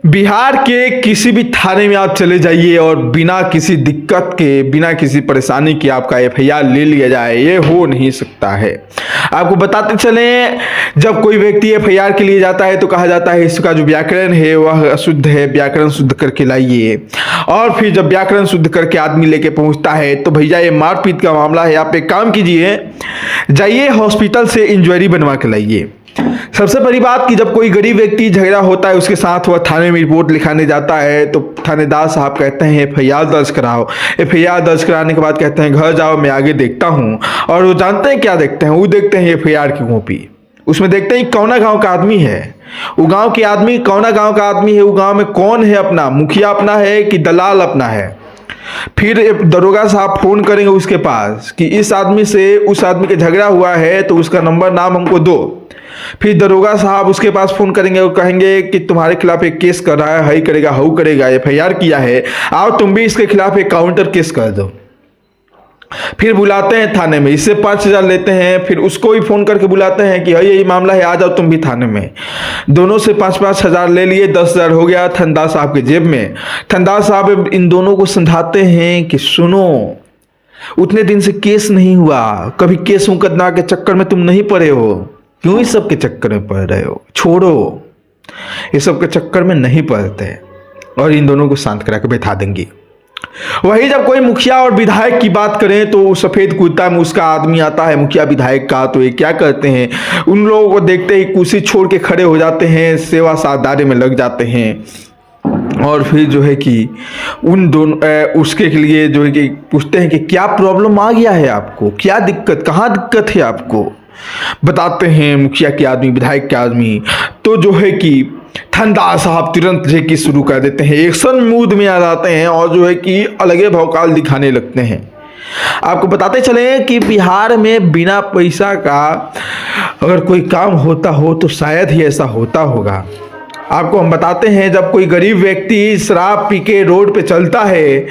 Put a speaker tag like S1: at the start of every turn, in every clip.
S1: बिहार के किसी भी थाने में आप चले जाइए और बिना किसी दिक्कत के, बिना किसी परेशानी के आपका एफआईआर ले लिया जाए, ये हो नहीं सकता है। आपको बताते चलें, जब कोई व्यक्ति एफआईआर के लिए जाता है तो कहा जाता है इसका जो व्याकरण है वह अशुद्ध है, व्याकरण शुद्ध करके लाइए। और फिर जब व्याकरण शुद्ध करके आदमी लेके पहुंचता है तो भैया ये मारपीट का मामला है, आप एक काम कीजिए, जाइए हॉस्पिटल से इंक्वायरी बनवा के लाइए। सबसे बड़ी बात कि जब कोई गरीब व्यक्ति झगड़ा होता है उसके साथ, वह थाने में रिपोर्ट लिखाने जाता है तो थानेदार साहब कहते हैं एफआईआर दर्ज कराओ। एफआईआर दर्ज कराने के बाद कहते हैं घर जाओ, मैं आगे देखता हूँ। और वो जानते हैं क्या देखते हैं, वो देखते हैं एफआईआर की कॉपी। उसमें देखते हैं कौना गांव का आदमी है, वो गांव के आदमी कौना गांव का आदमी है, वो गांव में कौन है, अपना मुखिया अपना है कि दलाल अपना है। फिर दरोगा साहब फोन करेंगे उसके पास कि इस आदमी से उस आदमी के झगड़ा हुआ है तो उसका नंबर नाम हमको दो। फिर दरोगा साहब उसके पास फोन करेंगे और कहेंगे कि तुम्हारे खिलाफ एक केस कर रहा है, हई करेगा हऊ करेगा, एफआईआर किया है, आओ तुम भी इसके खिलाफ एक काउंटर केस कर दो। फिर बुलाते हैं थाने में, इससे 5,000 लेते हैं। फिर उसको भी फोन करके बुलाते हैं कि यही मामला है, आ जाओ तुम भी थाने में। दोनों से 5-5 हजार ले लिए, 10,000 हो गया थानेदार साहब के जेब में। थानेदार साहब इन दोनों को समझाते हैं कि सुनो, उतने दिन से केस नहीं हुआ, कभी केस मुकदमा के चक्कर में तुम नहीं पड़े हो, क्यों इस सब के चक्कर में पड़ रहे हो, छोड़ो, इस सब के चक्कर में नहीं पड़ते। और इन दोनों को शांत करा के बैठा देंगे। वही जब कोई मुखिया और विधायक की बात करें तो सफेद कुर्ता में उसका आदमी आता है मुखिया विधायक का, तो ये क्या करते हैं, उन लोगों को देखते ही कुर्सी छोड़ के खड़े हो जाते हैं, सेवा साझेदारी में लग जाते हैं। और फिर जो है कि उन दोनों उसके लिए जो है कि पूछते हैं कि क्या प्रॉब्लम आ गया है आपको, क्या दिक्कत, कहाँ दिक्कत है आपको। बताते हैं मुखिया के आदमी, विधायक के आदमी, तो जो है कि थानेदार साहब तुरंत जो कि शुरू कर देते हैं, एक्शन मूड में आ जाते हैं और जो है कि अलगे भौकाल दिखाने लगते हैं। आपको बताते चले कि बिहार में बिना पैसा का अगर कोई काम होता हो तो शायद ही ऐसा होता होगा। आपको हम बताते हैं, जब कोई गरीब व्यक्ति शराब पी के रोड पे चलता है,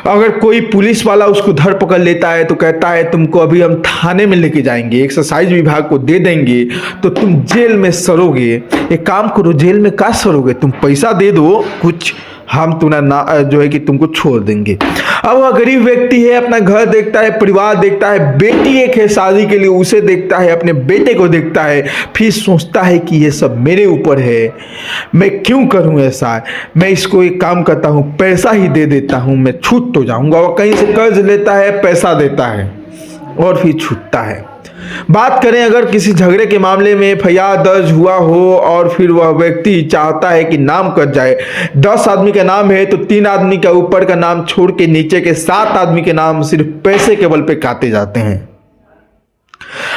S1: अगर कोई पुलिस वाला उसको धर पकड़ लेता है तो कहता है तुमको अभी हम थाने में लेके जाएंगे, एक्साइज विभाग को दे देंगे तो तुम जेल में सड़ोगे। एक काम करो, जेल में का सड़ोगे, तुम पैसा दे दो कुछ, हम तुम्हारा जो है कि तुमको छोड़ देंगे। अब वह गरीब व्यक्ति है, अपना घर देखता है, परिवार देखता है, बेटी एक है शादी के लिए, उसे देखता है, अपने बेटे को देखता है, फिर सोचता है कि ये सब मेरे ऊपर है, मैं क्यों करूं ऐसा, मैं इसको एक काम करता हूं, पैसा ही दे देता हूं, मैं छूट तो जाऊंगा। और कहीं से कर्ज लेता है, पैसा देता है और फिर छूटता है। बात करें अगर किसी झगड़े के मामले में एफआईआर दर्ज हुआ हो और फिर वह व्यक्ति चाहता है कि नाम कट जाए, 10 आदमी का नाम है तो 3 आदमी का ऊपर का नाम छोड़ के नीचे के 7 आदमी के नाम सिर्फ पैसे के बल पे काटे जाते हैं।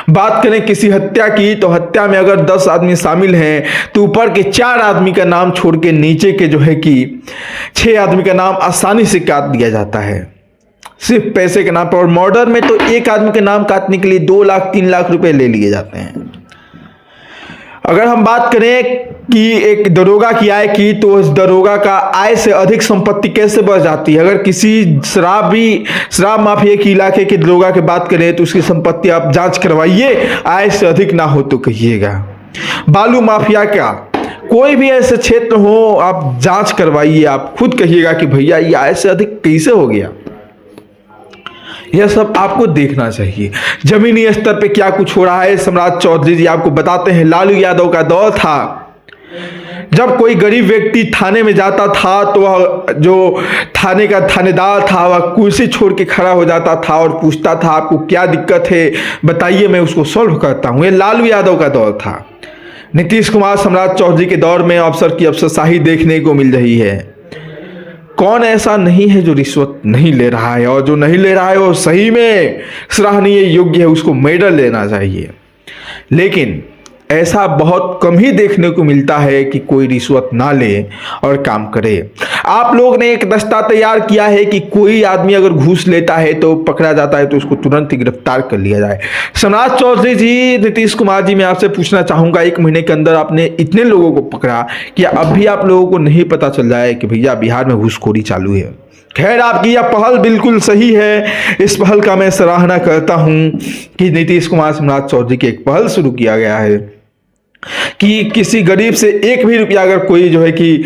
S1: बात करें किसी हत्या की, तो हत्या में अगर 10 आदमी शामिल हैं तो ऊपर के 4 आदमी का नाम छोड़ के नीचे के जो है कि 6 आदमी का नाम आसानी से काट दिया जाता है, सिर्फ पैसे के नाम पर। और मर्डर में तो एक आदमी के नाम काटने के लिए 2 लाख 3 लाख रुपए ले लिए जाते हैं। अगर हम बात करें कि एक दरोगा की आय की, तो उस दरोगा का आय से अधिक संपत्ति कैसे बढ़ जाती है। अगर किसी शराब माफिया के इलाके के दरोगा की बात करें तो उसकी संपत्ति आप जांच करवाइए, आय से अधिक ना हो तो कहिएगा। बालू माफिया का कोई भी ऐसे क्षेत्र हो, आप जांच करवाइए, आप खुद कहिएगा कि भैया ये आय से अधिक कैसे हो गया। यह सब आपको देखना चाहिए। जमीनी स्तर पे क्या कुछ हो रहा है, सम्राट चौधरी जी आपको बताते हैं। लालू यादव का दौर था, जब कोई गरीब व्यक्ति थाने में जाता था तो वह जो थाने का थानेदार था वह कुर्सी छोड़ के खड़ा हो जाता था और पूछता था आपको क्या दिक्कत है बताइए, मैं उसको सॉल्व करता हूं। यह लालू यादव का दौर था। नीतीश कुमार सम्राट चौधरी के दौर में अफसर की अफसरशाही देखने को मिल रही है। कौन ऐसा नहीं है जो रिश्वत नहीं ले रहा है, और जो नहीं ले रहा है वो सही में सराहनीय योग्य है, उसको मेडल लेना चाहिए। लेकिन ऐसा बहुत कम ही देखने को मिलता है कि कोई रिश्वत ना ले और काम करे। आप लोग ने एक दस्ता तैयार किया है कि कोई आदमी अगर घूस लेता है तो पकड़ा जाता है तो उसको तुरंत ही गिरफ्तार कर लिया जाए। सम्राट चौधरी जी, नीतीश कुमार जी, मैं आपसे पूछना चाहूंगा, 1 महीने के अंदर आपने इतने लोगों को पकड़ा कि अब भी आप लोगों को नहीं पता चल रहा है कि भैया बिहार में घूसखोरी चालू है। खैर, आपकी यह पहल बिल्कुल सही है, इस पहल का मैं सराहना करता हूं कि नीतीश कुमार सम्राट चौधरी की एक पहल शुरू किया गया है कि किसी गरीब से 1 भी रुपया अगर कोई जो है कि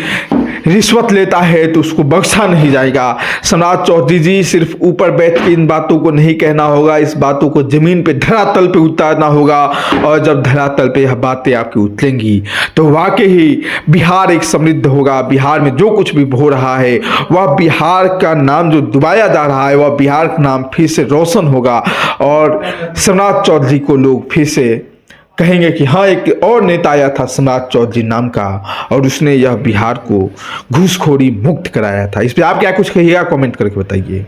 S1: रिश्वत लेता है तो उसको बख्शा नहीं जाएगा। सम्राट चौधरी जी, सिर्फ ऊपर बैठ के इन बातों को नहीं कहना होगा, इस बातों को जमीन पे धरातल पे उतारना होगा। और जब धरातल पे यह बातें आपकी उतरेंगी तो वाकई ही बिहार एक समृद्ध होगा। बिहार में जो कुछ भी हो रहा है वह बिहार का नाम जो डुबाया जा रहा है वह बिहार का नाम फिर से रोशन होगा और सम्राट चौधरी को लोग फिर से कहेंगे कि हाँ, एक और नेता आया था सम्राट चौधरी नाम का और उसने यह बिहार को घूसखोरी मुक्त कराया था। इस पे आप क्या कुछ कहिएगा, कमेंट करके बताइए।